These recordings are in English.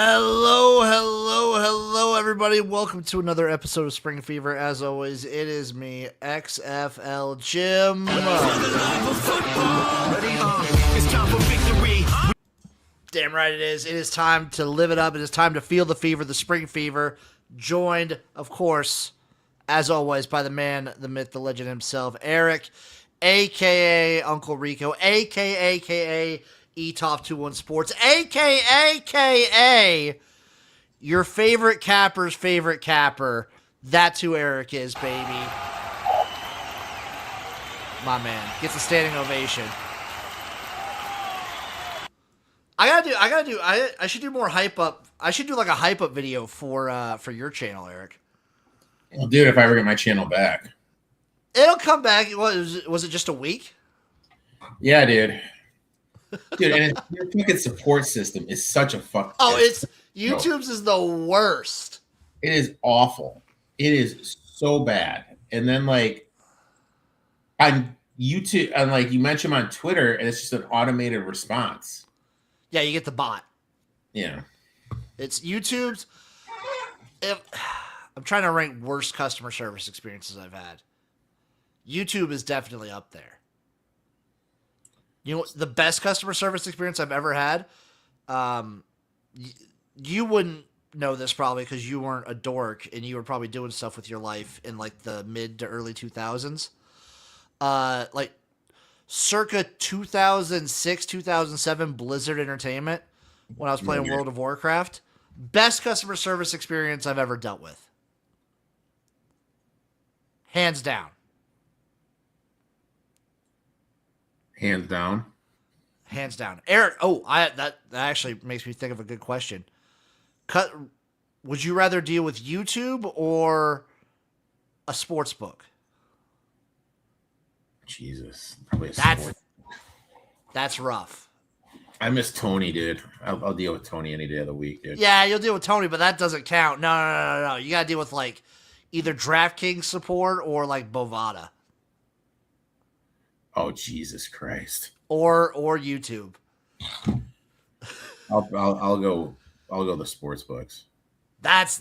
Hello, hello, hello, everybody. Welcome to another episode of Spring Fever. As always, it is me, XFL Jim. Damn right it is. It is time to live it up. It is time to feel the fever, the Spring Fever. Joined, of course, as always, by the man, the myth, the legend himself, Erik, a.k.a. Uncle Ricco, a.k.a. E-Top 21 Sports, a.k.a. your favorite capper's favorite capper. That's who Erik is, baby. My man gets a standing ovation. I should do more hype up. I should do like a hype up video for your channel, Erik. I'll do it if I ever get my channel back. It'll come back. Was it just a week? Yeah, dude. Dude, and your fucking support system is such a fuck. Oh, it's YouTube's is the worst. It is awful. It is so bad. And then like on YouTube, and like you mentioned on Twitter, and it's just an automated response. Yeah, you get the bot. Yeah. It's YouTube's. I'm trying to rank worst customer service experiences I've had. YouTube is definitely up there. You know, the best customer service experience I've ever had, you wouldn't know this probably because you weren't a dork and you were probably doing stuff with your life in like the mid to early 2000s. Like circa 2006, 2007 Blizzard Entertainment when I was playing World of Warcraft. Best customer service experience I've ever dealt with. Hands down. Hands down. Hands down. Erik, that actually makes me think of a good question. Would you rather deal with YouTube or a sports book? Jesus. That's rough. I miss Tony, dude. I'll deal with Tony any day of the week, dude. Yeah, you'll deal with Tony, but that doesn't count. No. You gotta deal with like either DraftKings support or like Bovada. Oh, Jesus Christ. Or YouTube. I'll go the sports books. That's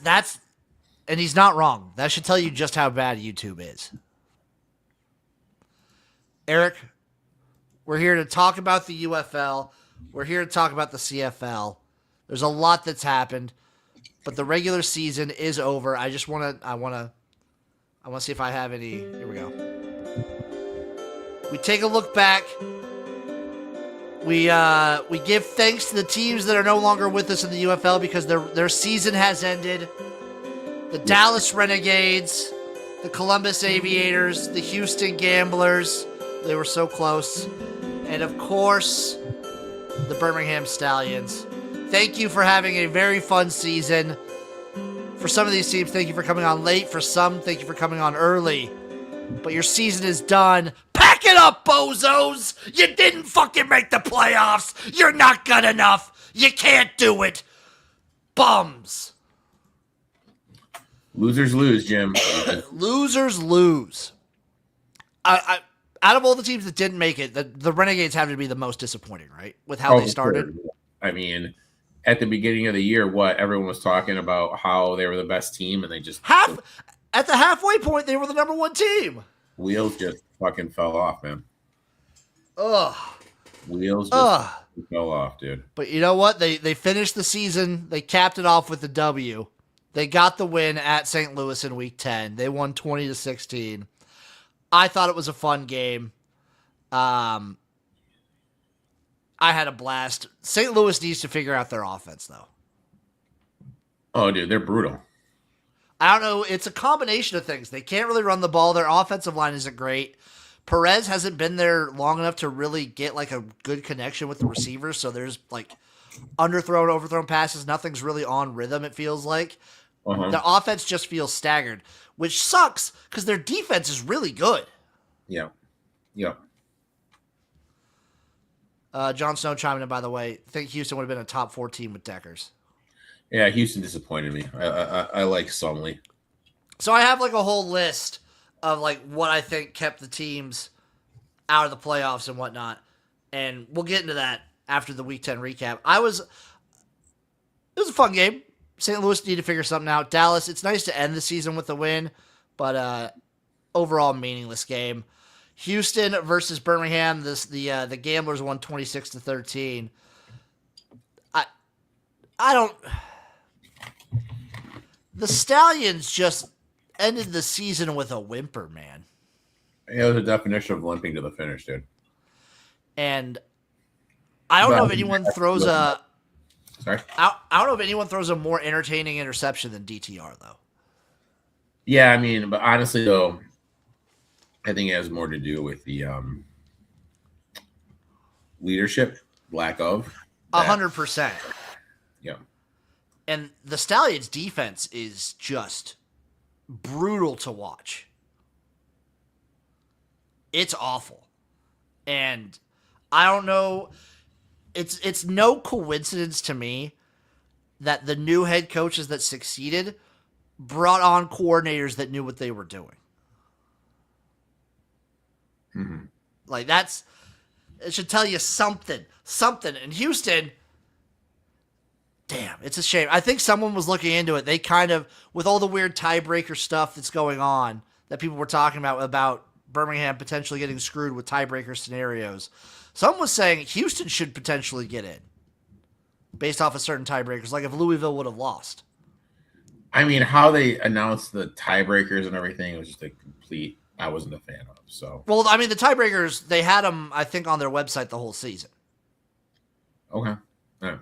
and he's not wrong. That should tell you just how bad YouTube is. Erik, we're here to talk about the UFL. We're here to talk about the CFL. There's a lot that's happened, but the regular season is over. I want to see if I have any. Here we go. We take a look back. We give thanks to the teams that are no longer with us in the UFL because their season has ended. The Dallas Renegades, the Columbus Aviators, the Houston Gamblers, they were so close. And of course, the Birmingham Stallions. Thank you for having a very fun season. For some of these teams, thank you for coming on late. For some, thank you for coming on early. But your season is done. Pack it up, bozos! You didn't fucking make the playoffs! You're not good enough! You can't do it! Bums! Losers lose, Jim. Losers lose. Out of all the teams that didn't make it, the Renegades have to be the most disappointing, right? With how they started. Sure. I mean, at the beginning of the year, everyone was talking about how they were the best team, and they just... At the halfway point, they were the number one team. Wheels just fucking fell off, man. Ugh. Wheels just fell off, dude. But you know what? They finished the season. They capped it off with the W. They got the win at St. Louis in Week 10. They won 20-16. I thought it was a fun game. I had a blast. St. Louis needs to figure out their offense, though. Oh, dude, they're brutal. I don't know. It's a combination of things. They can't really run the ball. Their offensive line isn't great. Perez hasn't been there long enough to really get like a good connection with the receivers. So there's like underthrown, overthrown passes. Nothing's really on rhythm, it feels like. The offense just feels staggered, which sucks because their defense is really good. Yeah. Jon Snow chiming in, by the way. I think Houston would have been a top 4 team with Deckers. Yeah, Houston disappointed me. I like Sumley. So I have like a whole list of like what I think kept the teams out of the playoffs and whatnot. And we'll get into that after the Week 10 recap. it was a fun game. St. Louis needed to figure something out. Dallas, it's nice to end the season with a win, but overall meaningless game. Houston versus Birmingham. The Gamblers won 26-13. I don't. The Stallions just ended the season with a whimper, man. It was a definition of limping to the finish, dude. And I don't know if anyone throws a. Sorry. I don't know if anyone throws a more entertaining interception than DTR though. Yeah, I mean, but honestly though, I think it has more to do with the leadership, lack of. 100%. Yeah. And the Stallions' defense is just brutal to watch. It's awful. And I don't know. It's no coincidence to me that the new head coaches that succeeded brought on coordinators that knew what they were doing. Mm-hmm. Like it should tell you something. In Houston, damn, it's a shame. I think someone was looking into it. They kind of, with all the weird tiebreaker stuff that's going on that people were talking about Birmingham potentially getting screwed with tiebreaker scenarios. Someone was saying Houston should potentially get in based off of certain tiebreakers, like if Louisville would have lost. I mean, how they announced the tiebreakers and everything was just a complete, I wasn't a fan of. So, well, I mean, the tiebreakers, they had them, I think, on their website the whole season. Okay. Yeah.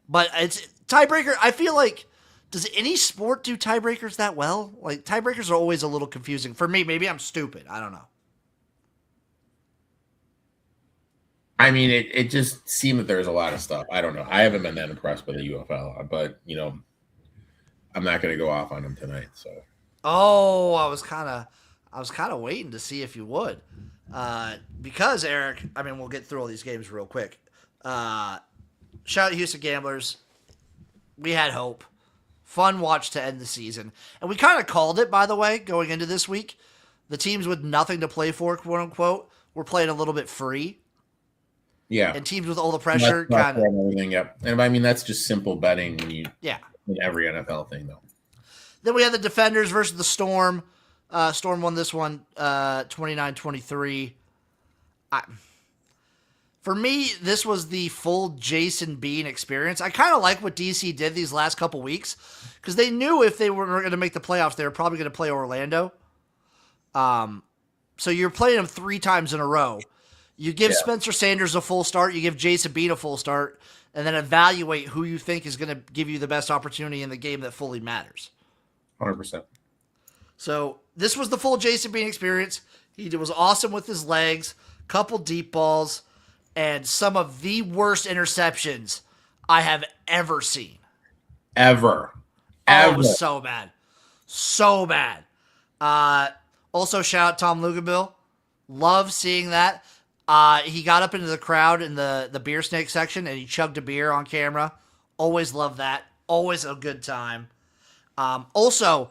But it's tiebreaker. I feel like, does any sport do tiebreakers that well? Like, tiebreakers are always a little confusing. For me, maybe I'm stupid. I don't know. I mean, it just seemed that there was a lot of stuff. I don't know. I haven't been that impressed by the UFL, but, I'm not going to go off on them tonight. So. Oh, I was kind of waiting to see if you would. Because, Erik, I mean, we'll get through all these games real quick. Shout out to Houston Gamblers. We had hope. Fun watch to end the season. And we kind of called it, by the way, going into this week. The teams with nothing to play for, quote unquote, were playing a little bit free. Yeah. And teams with all the pressure kind of everything, yep. And I mean, that's just simple betting when you in every NFL thing, though. Then we had the Defenders versus the Storm. Storm won this one 29-23. For me, this was the full Jason Bean experience. I kind of like what DC did these last couple weeks because they knew if they were going to make the playoffs, they were probably going to play Orlando. So you're playing them 3 times in a row. You give Spencer Sanders a full start, you give Jason Bean a full start, and then evaluate who you think is going to give you the best opportunity in the game that fully matters. 100%. So this was the full Jason Bean experience. He was awesome with his legs, couple deep balls, and some of the worst interceptions I have ever seen. Ever. Oh, it was so bad. So bad. Also, shout out Tom Luganbill. Love seeing that. He got up into the crowd in the beer snake section and he chugged a beer on camera. Always love that. Always a good time. Also,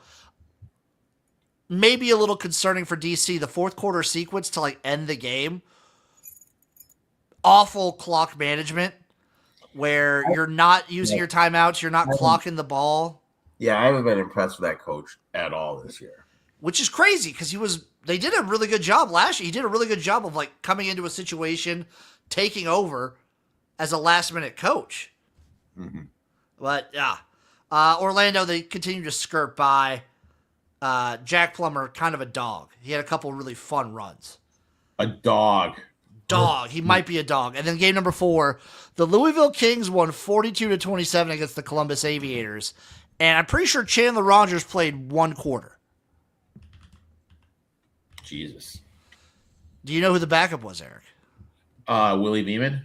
maybe a little concerning for DC, the fourth quarter sequence to end the game. Awful clock management where you're not using your timeouts. You're not clocking the ball. Yeah, I haven't been impressed with that coach at all this year. Which is crazy because they did a really good job last year. He did a really good job of coming into a situation, taking over as a last minute coach. Mm-hmm. But yeah, Orlando, they continue to skirt by. Jack Plummer, kind of a dog. He had a couple really fun runs. A dog. He might be a dog. And then game number 4, the Louisville Kings won 42-27 against the Columbus Aviators. And I'm pretty sure Chandler Rogers played 1 quarter. Jesus. Do you know who the backup was, Erik? Willie Beeman?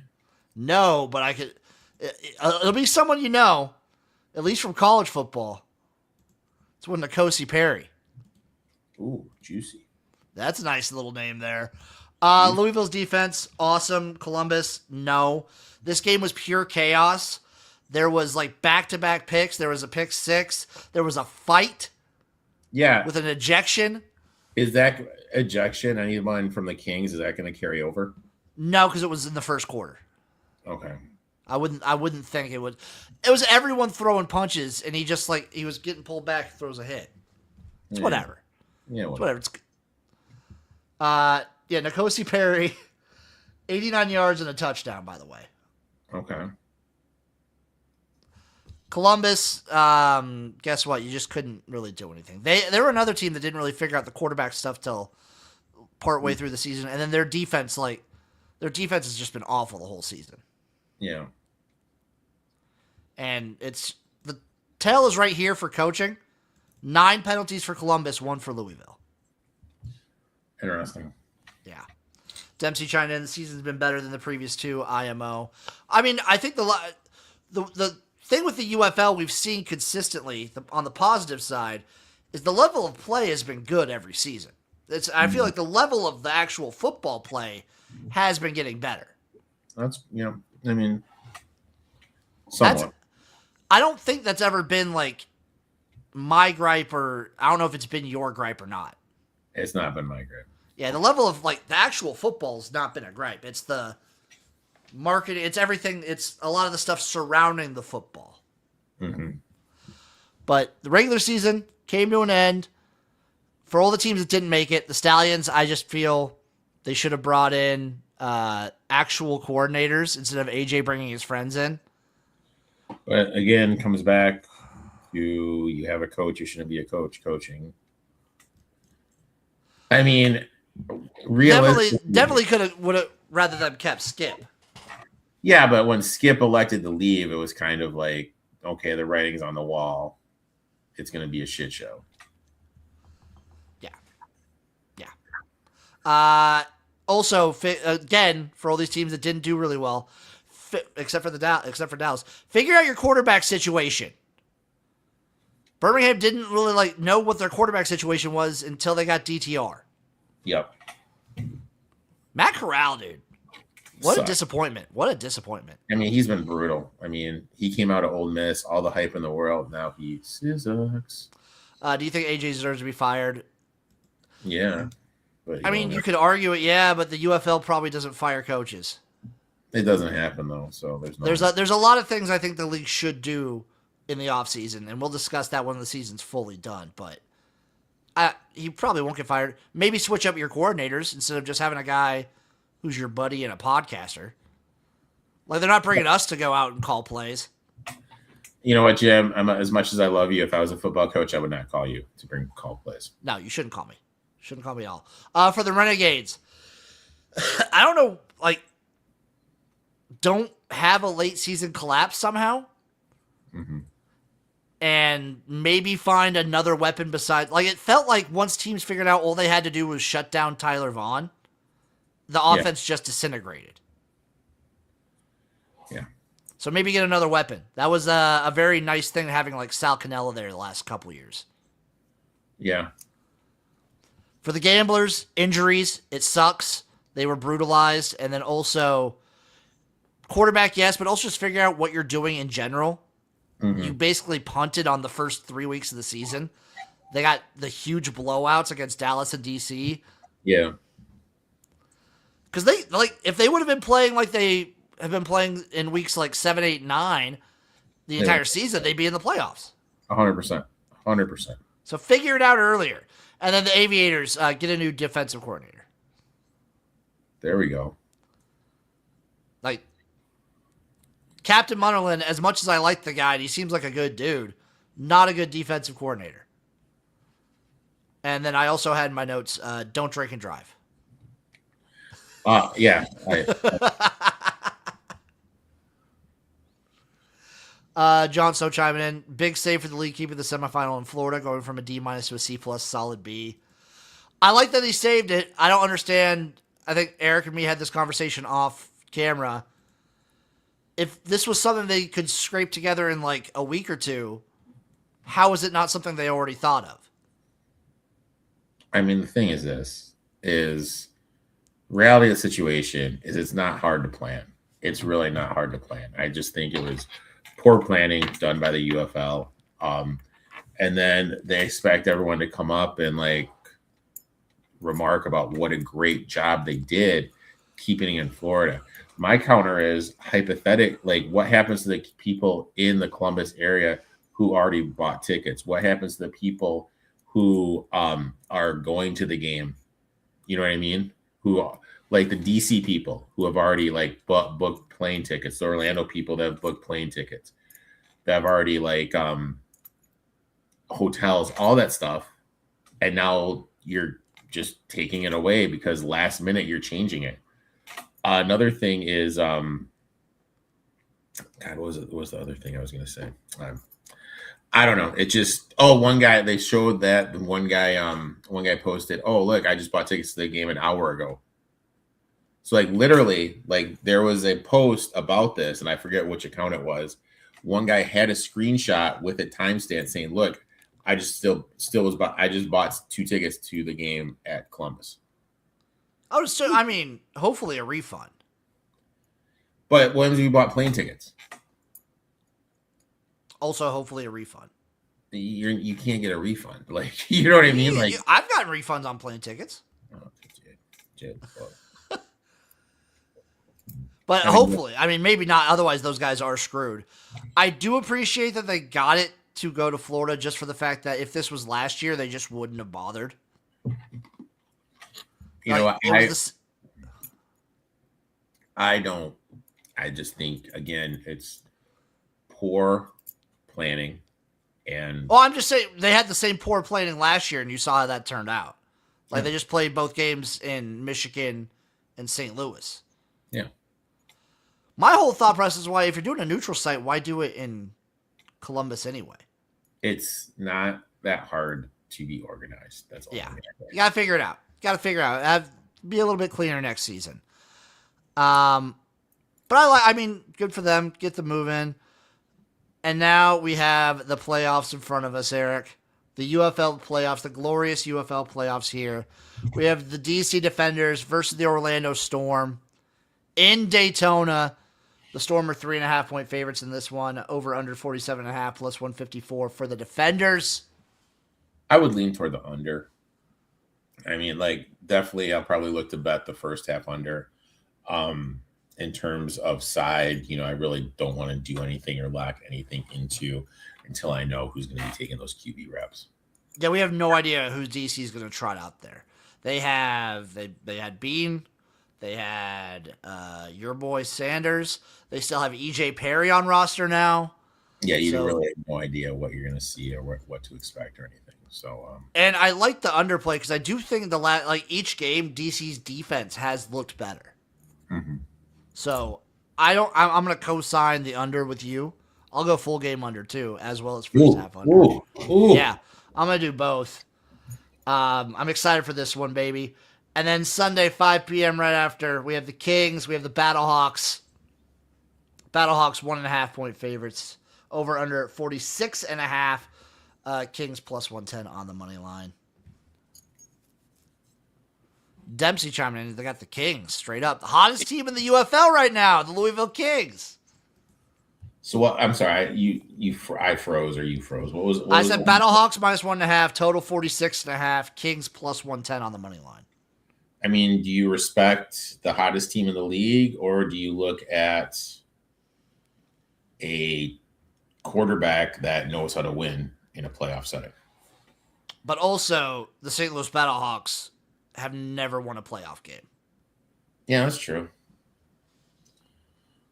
No, but I could. It'll be someone you know, at least from college football. It's one N'Kosi Perry. Ooh, juicy. That's a nice little name there. Louisville's defense, awesome. Columbus, no. This game was pure chaos. There was back-to-back picks. There was a pick 6. There was a fight. Yeah. With an ejection. Is that ejection, anyone from the Kings, is that going to carry over? No, because it was in the first quarter. Okay. I wouldn't think it would. It was everyone throwing punches, and he just he was getting pulled back, throws a hit. It's whatever. Yeah, it's whatever. It's N'Kosi Perry, 89 yards and a touchdown. By the way. Okay. Columbus, guess what? You just couldn't really do anything. They were another team that didn't really figure out the quarterback stuff till partway through the season, and then their defense has just been awful the whole season. Yeah. And the tail is right here for coaching. 9 penalties for Columbus, 1 for Louisville. Interesting. Yeah. Dempsey chimed in. The season's been better than the previous 2 IMO. I mean, I think the thing with the UFL we've seen consistently on the positive side is the level of play has been good every season. I feel like the level of the actual football play has been getting better. That's, I mean, somewhat. I don't think that's ever been my gripe, or I don't know if it's been your gripe or not. It's not been my gripe. Yeah, the level of the actual football's not been a gripe. It's the marketing, it's everything, it's a lot of the stuff surrounding the football. Mm-hmm. But the regular season came to an end. For all the teams that didn't make it, the Stallions, I just feel they should have brought in actual coordinators instead of AJ bringing his friends in. But again, comes back to you have a coach, you shouldn't be a coach coaching. I mean, definitely would have rather than kept Skip. Yeah, but when Skip elected to leave, it was kind of like, okay, the writing's on the wall. It's going to be a shit show. Yeah. Also, again, for all these teams that didn't do really well, except for Dallas, figure out your quarterback situation. Birmingham didn't really know what their quarterback situation was until they got DTR. Yep. Matt Corral, dude. What Sucks. a disappointment. What a disappointment. I mean, he's been brutal. I mean, he came out of Ole Miss, all the hype in the world. Now he sucks. Do you think AJ deserves to be fired? Yeah. But I mean, you could argue it, yeah, but the UFL probably doesn't fire coaches. It doesn't happen, though, so there's a lot of things I think the league should do in the offseason, and we'll discuss that when the season's fully done, but he probably won't get fired. Maybe switch up your coordinators instead of just having a guy who's your buddy and a podcaster. They're not bringing us to go out and call plays. You know what, Jim? As much as I love you, if I was a football coach, I would not call you to call plays. No, you shouldn't call me. Shouldn't call me at all. For the Renegades, I don't know, don't have a late season collapse somehow. Mm-hmm. And maybe find another weapon besides... it felt like once teams figured out all they had to do was shut down Tyler Vaughn, the offense just disintegrated. Yeah. So maybe get another weapon. That was a very nice thing having Sal Cannella there the last couple years. Yeah. For the Gamblers, injuries, it sucks. They were brutalized. And then also, quarterback, yes, but also just figure out what you're doing in general. Mm-hmm. You basically punted on the first 3 weeks of the season. They got the huge blowouts against Dallas and DC. Yeah. Because they, if they would have been playing like they have been playing in weeks 7, 8, 9, the entire season, they'd be in the playoffs. 100%. 100%. So figure it out earlier. And then the Aviators get a new defensive coordinator. There we go. Captain Munnerlyn, as much as I like the guy, and he seems like a good dude, not a good defensive coordinator. And then I also had in my notes, don't drink and drive. Yeah. John So chiming in. Big save for the league, keeping the semifinal in Florida, going from a D- to a C+, solid B. I like that he saved it. I don't understand. I think Erik and me had this conversation off camera. If this was something they could scrape together in a week or two, how is it not something they already thought of? I mean, the thing is reality of the situation is it's not hard to plan. It's really not hard to plan. I just think it was poor planning done by the UFL. And then they expect everyone to come up and remark about what a great job they did keeping it in Florida. My counter is hypothetical. Like, what happens to the people in the Columbus area who already bought tickets? What happens to the people who are going to the game? You know what I mean? Who, like the DC people who have already like booked plane tickets, the Orlando people that have booked plane tickets, that have already like hotels, all that stuff, and now you're just taking it away because last minute you're changing it. Another thing is, God, what was it? What was the other thing I was going to say? I don't know. It just, one guy, they showed that one guy posted, oh, look, I just bought tickets to the game an hour ago. So like literally, like there was a post about this, and I forget which account it was. One guy had a screenshot with a timestamp saying, look, I just I just bought 2 tickets to the game at Columbus. I mean, hopefully a refund. But when you bought plane tickets? Also, hopefully a refund. You can't get a refund. Like, you know what I mean? Like, I've gotten refunds on plane tickets. Oh, Jid. But hopefully, I mean, maybe not. Otherwise, those guys are screwed. I do appreciate that they got it to go to Florida just for the fact that if this was last year, they just wouldn't have bothered. You know, I don't. I just think, again, it's poor planning. And well, I'm just saying they had the same poor planning last year, and you saw how that turned out. Like, they just played both games in Michigan and St. Louis. Yeah. My whole thought process is why, if you're doing a neutral site, why do it in Columbus anyway? It's not that hard to be organized. That's all. Yeah. You got to figure it out. Be a little bit cleaner next season. But I mean, good for them. Get the move in. And now we have the playoffs in front of us, Erik. The UFL playoffs, the glorious UFL playoffs here. We have the DC Defenders versus the Orlando Storm in Daytona. The Storm are 3.5-point favorites in this one. Over under 47.5 plus 154 for the Defenders. I would lean toward the under. I mean, like, definitely I'll probably look to bet the first half under. In terms of side, I really don't want to do anything or lock anything into until I know who's going to be taking those QB reps. Yeah, we have no idea who DC is going to trot out there. They had Bean. They had your boy Sanders. They still have EJ Perry on roster now. Yeah, you really have no idea what you're going to see or what to expect or anything. So, and I like the underplay because I do think each game DC's defense has looked better. Mm-hmm. So I'm going to co-sign the under with you. I'll go full game under too, as well as first half under. Ooh. Yeah, I'm going to do both. I'm excited for this one, baby. And then Sunday, 5 p.m. right after, we have the Kings. We have the Battlehawks. Battlehawks 1.5-point favorites. Over under 46.5. Kings plus 110 on the money line. Dempsey chiming in. They got the Kings straight up. The hottest team in the UFL right now, the Louisville Kings. So what? I'm sorry. I froze or you froze. What was I said Battlehawks minus 1.5. Total 46.5. Kings plus 110 on the money line. I mean, do you respect the hottest team in the league, or do you look at a quarterback that knows how to win in a playoff setting? But also, the St. Louis Battlehawks have never won a playoff game. Yeah, that's true.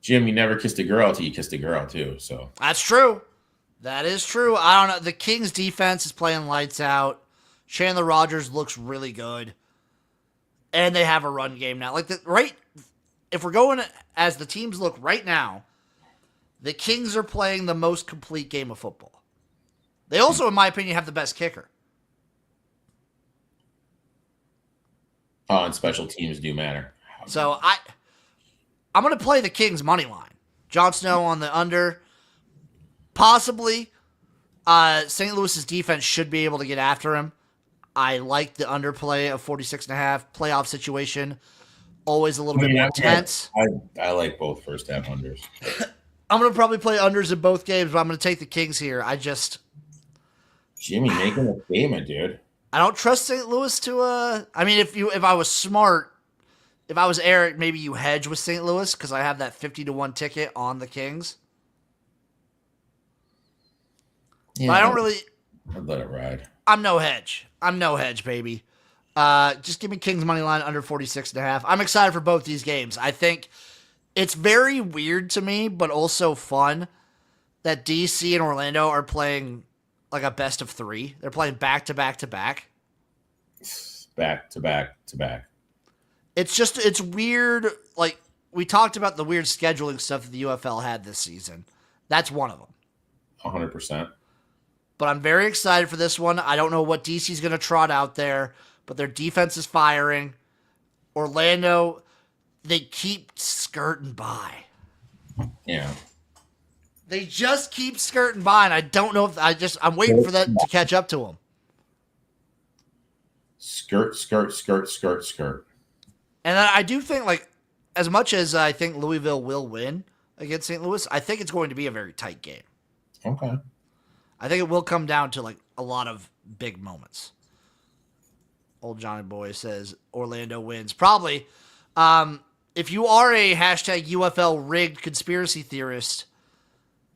Jim, you never kissed a girl until you kissed a girl, too. So that's true. That is true. I don't know. The Kings' defense is playing lights out. Chandler Rogers looks really good. And they have a run game now. If we're going as the teams look right now, the Kings are playing the most complete game of football. They also, in my opinion, have the best kicker. Oh, and special teams do matter. So I'm going to play the Kings money line. Jon Snow on the under. Possibly. St. Louis's defense should be able to get after him. I like the underplay of 46.5. Playoff situation. Always a little bit more tense. I like both first half unders. I'm going to probably play unders in both games, but I'm going to take the Kings here. Jimmy making a statement, dude. I don't trust St. Louis to I mean, if I was smart, if I was Erik, maybe you hedge with St. Louis because I have that 50-1 ticket on the Kings. Yeah, But I don't really. I'd let it ride. I'm no hedge, baby. Just give me Kings money line under 46.5. I'm excited for both these games. I think it's very weird to me, but also fun that DC and Orlando are playing like a best of 3. They're playing back to back to back. Back to back to back. It's weird. Like, we talked about the weird scheduling stuff that the UFL had this season. That's one of them. 100%. But I'm very excited for this one. I don't know what DC's going to trot out there, but their defense is firing. Orlando, they keep skirting by. Yeah. They just keep skirting by, and I don't know if I'm waiting for that to catch up to them. Skirt, skirt, skirt, skirt, skirt. And I do think, like, as much as I think Louisville will win against St. Louis, I think it's going to be a very tight game. Okay. I think it will come down to, like, a lot of big moments. Old Johnny Boy says Orlando wins. Probably. If you are a hashtag UFL rigged conspiracy theorist,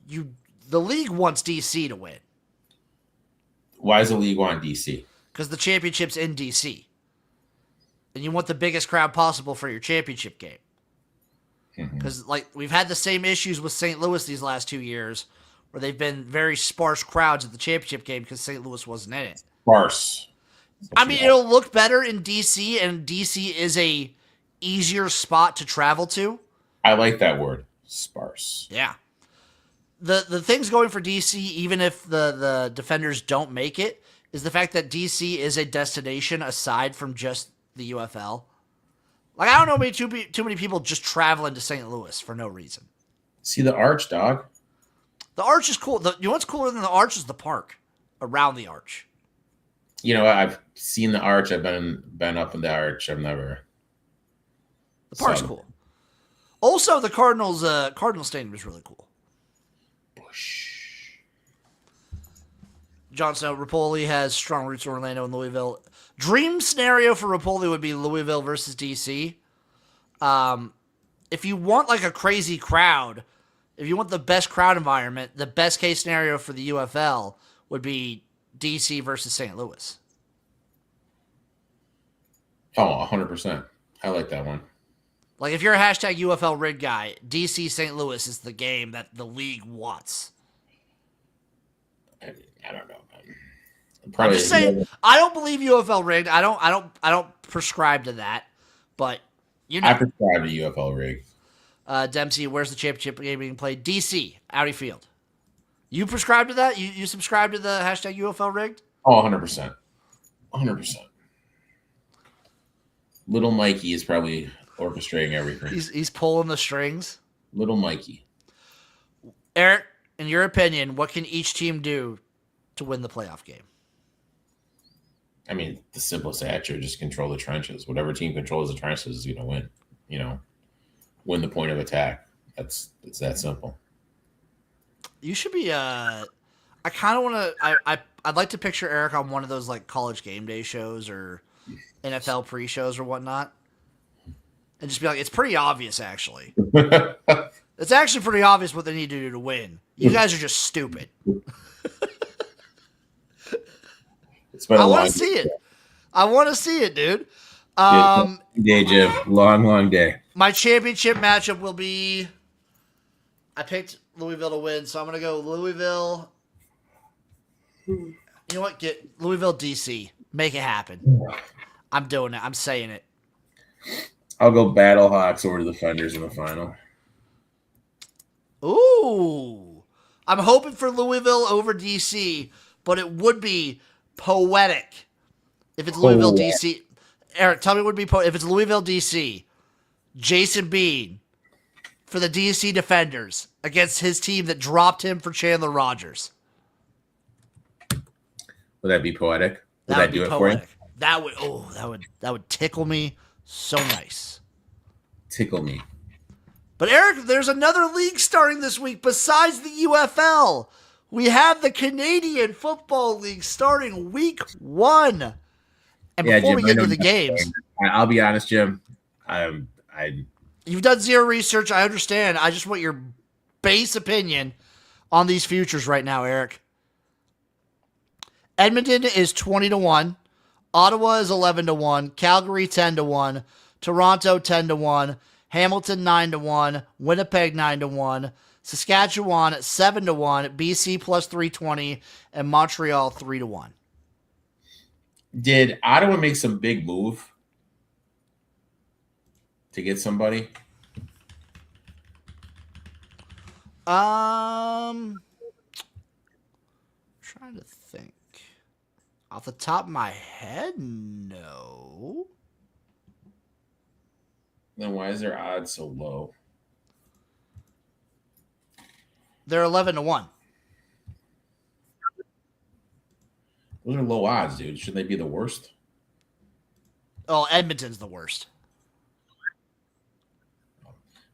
the league wants DC to win. Why does the league want DC? Because the championship's in DC. And you want the biggest crowd possible for your championship game. Because, like, we've had the same issues with St. Louis these last 2 years, where they've been very sparse crowds at the championship game because St. Louis wasn't in it. Sparse. I mean, it'll look better in DC, and DC is a easier spot to travel to. I like that word, sparse. Yeah. The things going for DC, even if the Defenders don't make it, is the fact that DC is a destination aside from just the UFL. Like, I don't know too many people just traveling to St. Louis for no reason. See the arch, dog? The arch is cool. You know what's cooler than the arch is the park around the arch. You know what? I've seen the arch. I've been up in the arch. I've never. The park's cool. Also, the Cardinals Stadium is really cool. Bush. Jon Snow, Rapoli has strong roots in Orlando and Louisville. Dream scenario for Rapoli would be Louisville versus DC. If you want like a crazy crowd, if you want the best crowd environment, the best case scenario for the UFL would be DC versus St. Louis. Oh, 100%. I like that one. Like, if you're a hashtag UFL rig guy, DC St. Louis is the game that the league wants. I don't know, man. I'm just saying, I don't believe UFL rigged. I don't prescribe to that. But you know, I prescribe to UFL rig. Dempsey, where's the championship game being played? DC, Audi Field. You prescribe to that? You subscribe to the hashtag UFL rigged? Oh, 100%. 100%. Little Mikey is probably orchestrating everything. He's pulling the strings. Little Mikey. Erik, in your opinion, what can each team do to win the playoff game? I mean, the simplest answer, just control the trenches. Whatever team controls the trenches is going to win. You know, win the point of attack. It's that simple. You should be. I kind of want to. I'd like to picture Erik on one of those like college game day shows or NFL pre-shows or whatnot, and just be like, it's pretty obvious actually. It's actually pretty obvious what they need to do to win. You guys are just stupid. I want to see it. I want to see it, dude. Day, Jim. Long day. My championship matchup will be. I picked Louisville to win, so I'm going to go Louisville. You know what? Get Louisville, DC. Make it happen. I'm doing it. I'm saying it. I'll go Battlehawks over to the Defenders in the final. Ooh. I'm hoping for Louisville over DC, but it would be poetic if it's Louisville, DC. Erik, tell me what would be if it's Louisville, DC. Jason Bean for the DC Defenders against his team that dropped him for Chandler Rogers. Would that be poetic? Would that do it for you? That would tickle me so nice. Tickle me. But Erik, there's another league starting this week besides the UFL. We have the Canadian Football League starting week 1. And before we get into the games, I'll be honest, Jim. I You've done zero research. I understand. I just want your base opinion on these futures right now, Erik. Edmonton is 20-1. Ottawa is 11-1. Calgary 10-1. Toronto 10-1. Hamilton 9-1. Winnipeg 9-1. Saskatchewan 7-1. BC plus 320. And Montreal 3-1. did Ottawa make some big move to get somebody? Trying to think. Off the top of my head, no. Then why is their odds so low? They're 11-1. Those are low odds, dude. Shouldn't they be the worst? Edmonton's the worst.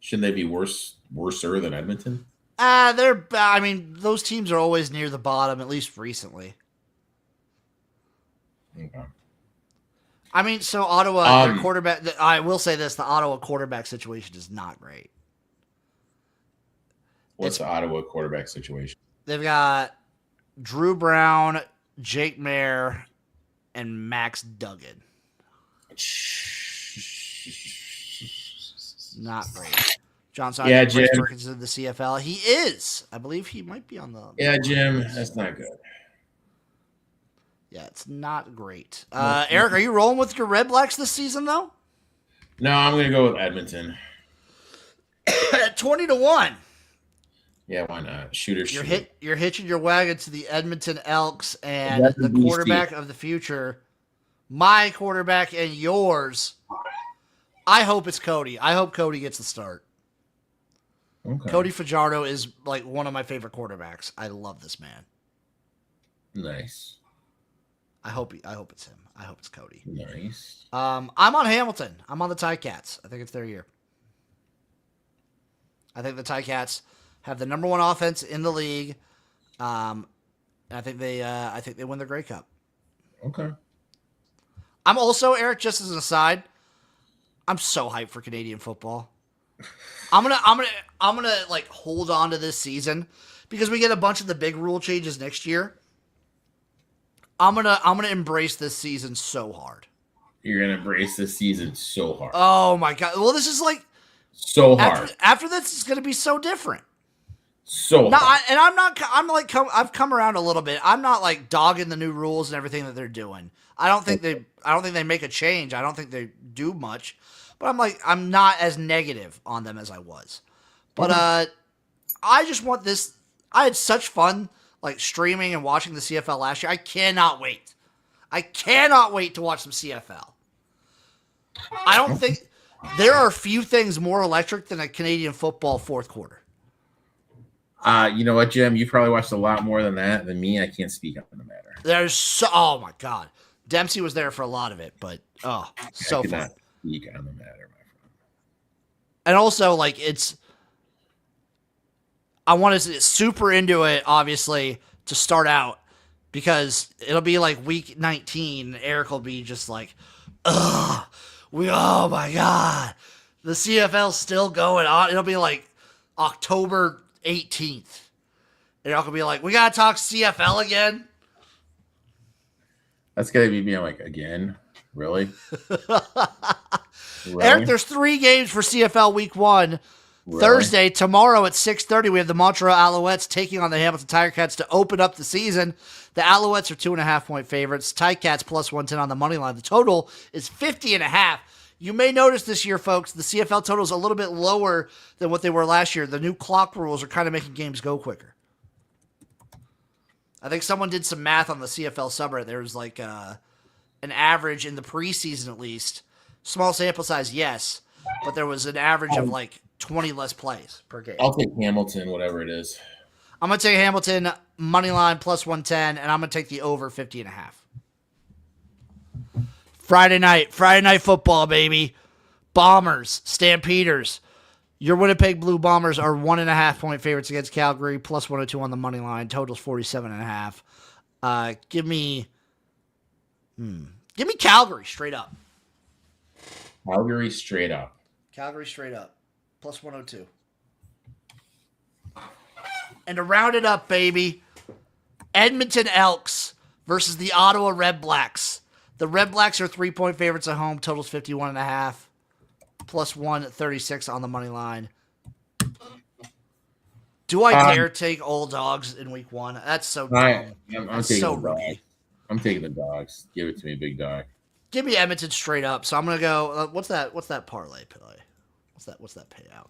Shouldn't they be worser than Edmonton? Those teams are always near the bottom, at least recently. Okay. So Ottawa, their quarterback. I will say this: the Ottawa quarterback situation is not great. What's the Ottawa quarterback situation? They've got Drew Brown, Jake Mayer, and Max Duggan. Not great. John Simon, Yeah, Jim. Perkins in the CFL. He is. I believe he might be on the. Yeah, Jim. That's not good. Yeah, it's not great. Erik, are you rolling with your Red Blacks this season, though? No, I'm going to go with Edmonton. 20-1. Yeah, why not? Shooter. You're hitching your wagon to the Edmonton Elks and the quarterback of the future, my quarterback and yours. I hope it's Cody. I hope Cody gets the start. Okay. Cody Fajardo is like one of my favorite quarterbacks. I love this man. Nice. I hope it's him. I hope it's Cody. Nice. I'm on Hamilton. I'm on the Ticats. I think it's their year. I think the Ticats have the number one offense in the league. And I think they win the Grey Cup. Okay. I'm also, Erik, just as an aside, I'm so hyped for Canadian football. I'm gonna like hold on to this season because we get a bunch of the big rule changes next year. I'm gonna embrace this season so hard. You're gonna embrace this season so hard. Oh my god! Well, this is like so hard. After this, it's gonna be so different. So hard. I've come around a little bit. I'm not like dogging the new rules and everything that they're doing. I don't think they make a change. I don't think they do much. But I'm not as negative on them as I was. But I just want this. I had such fun like streaming and watching the CFL last year. I cannot wait. I cannot wait to watch some CFL. I don't think there are few things more electric than a Canadian football fourth quarter. You know what, Jim? You probably watched a lot more than that than me. I can't speak on the matter. Oh my god, Dempsey was there for a lot of it, but so fun. Speak on the matter, my friend. And also, I want to super into it, obviously, to start out, because it'll be like week 19, and Erik will be just like, oh my god, the CFL's still going on. It'll be like October 18th. And Erik will be like, we got to talk CFL again. That's going to be me. I'm like, again? Really? Really? Erik, there's 3 games for CFL week 1. Really? Thursday, tomorrow at 6:30, we have the Montreal Alouettes taking on the Hamilton Tiger-Cats to open up the season. The Alouettes are 2.5-point favorites. Ticats plus 110 on the money line. The total is 50.5. You may notice this year, folks, the CFL total is a little bit lower than what they were last year. The new clock rules are kind of making games go quicker. I think someone did some math on the CFL subreddit. There was like an average in the preseason, at least. Small sample size, yes. But there was an average of like 20 less plays per game. I'll take Hamilton, whatever it is. I'm going to take Hamilton, money line plus 110, and I'm going to take the over 50.5. Friday night football, baby. Bombers, Stampeders. Your Winnipeg Blue Bombers are 1.5-point favorites against Calgary, plus 102 on the money line. Total's 47.5. Give me Calgary straight up. Calgary straight up. Calgary straight up. Plus 102. And to round it up, baby, Edmonton Elks versus the Ottawa Red Blacks. The Red Blacks are 3-point favorites at home. Totals 51.5. Plus 136 on the money line. Do I dare take old dogs in week 1? That's so dumb. I'm That's taking so the rookie. dogs. I'm taking the dogs. Give it to me, big dog. Give me Edmonton straight up. So I'm gonna go. What's that parlay play? What's that payout?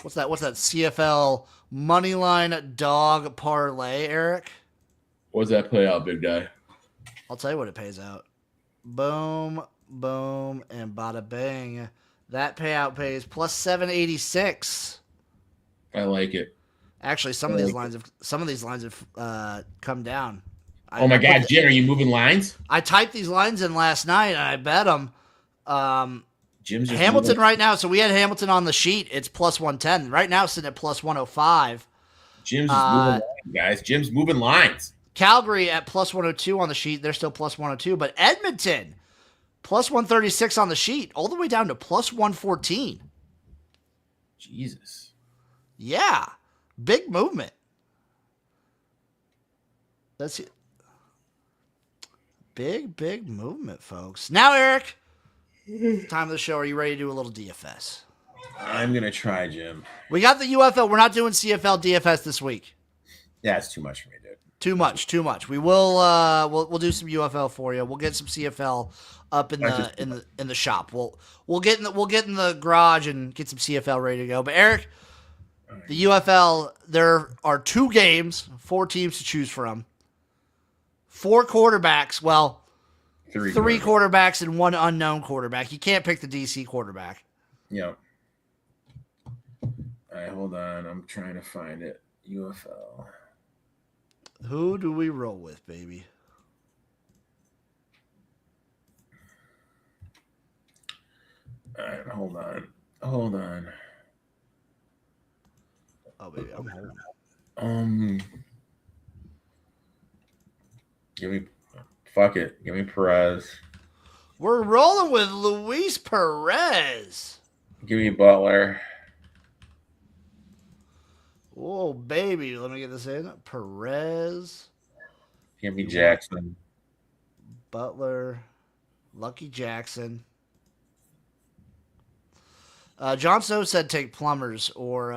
What's that CFL money line dog parlay, Erik? What's that payout, big guy? I'll tell you what it pays out. Boom, boom, and bada bang. That payout pays plus 786. I like it. Actually, some of these lines have come down. Oh my God, Jim, are you moving lines? I typed these lines in last night and I bet them. Jim's Hamilton right now. So we had Hamilton on the sheet. It's plus 110 right now, sitting at plus 105. Jim's just moving lines, guys. Jim's moving lines. Calgary at plus 102 on the sheet. They're still plus 102, but Edmonton plus 136 on the sheet, all the way down to plus 114. Jesus. Yeah. Big movement. That's it. Big movement, folks. Now, Erik, time of the show. Are you ready to do a little DFS? I'm going to try, Jim. We got the UFL. We're not doing CFL DFS this week. Yeah, it's too much for me, dude. Too much. We will we'll do some UFL for you. We'll get some CFL up in the shop. We'll get in the garage and get some CFL ready to go. But Erik, the UFL, there are 2 games, 4 teams to choose from. 4 quarterbacks. Well, 3 quarterbacks and 1 unknown quarterback. You can't pick the DC quarterback. Yep. All right, hold on. I'm trying to find it. UFL. Who do we roll with, baby? All right, hold on. Oh, baby, I'm holding. Give me Perez. We're rolling with Luis Perez. Give me Butler. Oh, baby. Let me get this in. Perez. Give me Jackson. Butler. Lucky Jackson. John Snow said take Plumbers or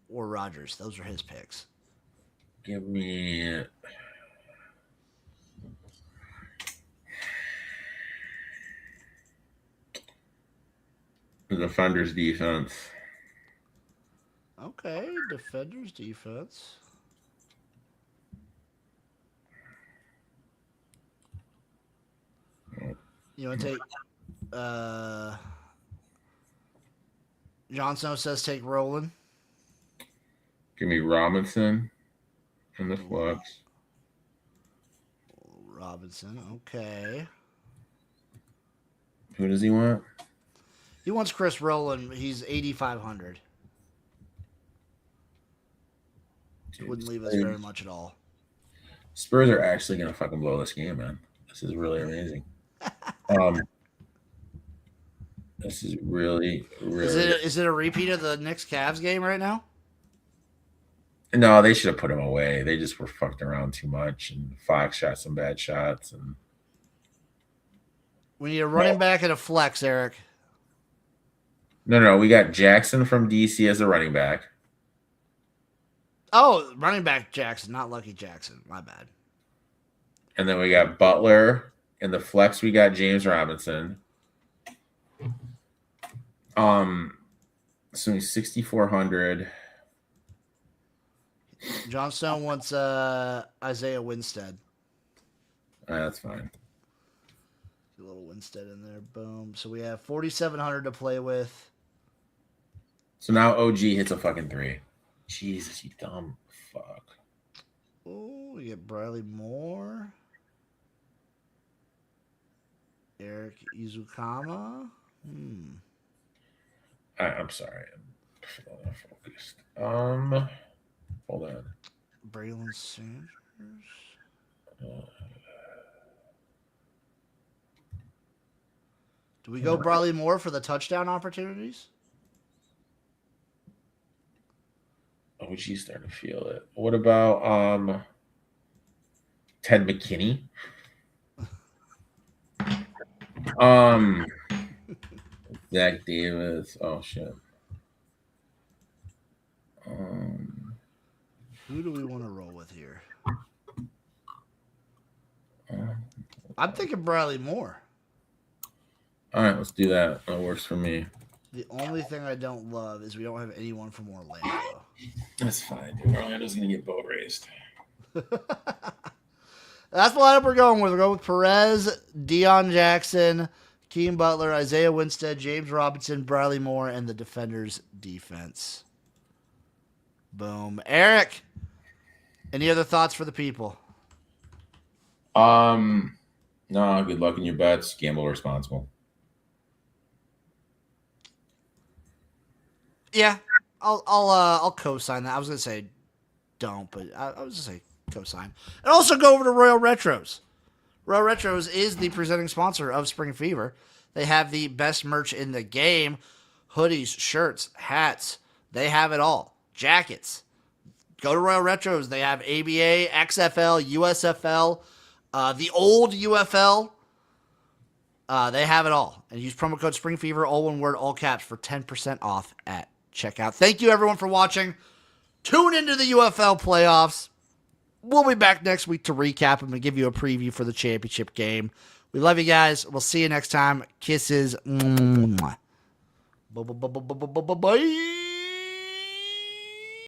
Rogers. Those are his picks. Give me the Defenders defense. Okay, Defenders defense. You want to take Jon Snow says take Roland. Give me Robinson in the flex. Robinson, okay. Who does he want? He wants Chris Rowland. He's 8,500. Wouldn't leave us very much at all. Spurs are actually gonna fucking blow this game, man. This is really amazing. This is really. Is it a repeat of the Knicks Cavs game right now? No, they should have put him away. They just were fucked around too much, and Fox shot some bad shots. And we need a running back and a flex, Erik. No. We got Jackson from DC as a running back. Oh, running back Jackson, not Lucky Jackson. My bad. And then we got Butler. In the flex, we got James Robinson. So he's 6,400. Jon Snow wants Isaiah Winstead. That's fine. A little Winstead in there. Boom. So we have 4,700 to play with. So now OG hits a fucking 3. Jesus, you dumb fuck. Oh, we get Briley Moore. Erik Izukama. I'm sorry. I'm not focused. Hold on. Braylon Sanders. Do we go Bradley Moore for the touchdown opportunities? Oh, you start to feel it. What about Ted McKinney? Zach Davis. Oh shit. Who do we want to roll with here? I'm thinking Bradley Moore. All right, let's do that. That works for me. The only thing I don't love is we don't have anyone from Orlando. That's fine, dude. Orlando's gonna get boat raced. That's the lineup we're going with. We're going with Perez, Deion Jackson, Keem Butler, Isaiah Winstead, James Robinson, Bradley Moore, and the Defenders defense. Boom. Erik, any other thoughts for the people? No, good luck in your bets. Gamble responsible. Yeah, I'll co-sign that. I was gonna say don't, but I was gonna say co-sign. And also go over to Royal Retros. Royal Retros is the presenting sponsor of Spring Fever. They have the best merch in the game: hoodies, shirts, hats. They have it all. Jackets. Go to Royal Retros. They have ABA, XFL, USFL, the old UFL. They have it all. And use promo code SPRINGFEVER, all one word, all caps, for 10% off at checkout. Thank you, everyone, for watching. Tune into the UFL playoffs. We'll be back next week to recap them and give you a preview for the championship game. We love you guys. We'll see you next time. Kisses. Bye.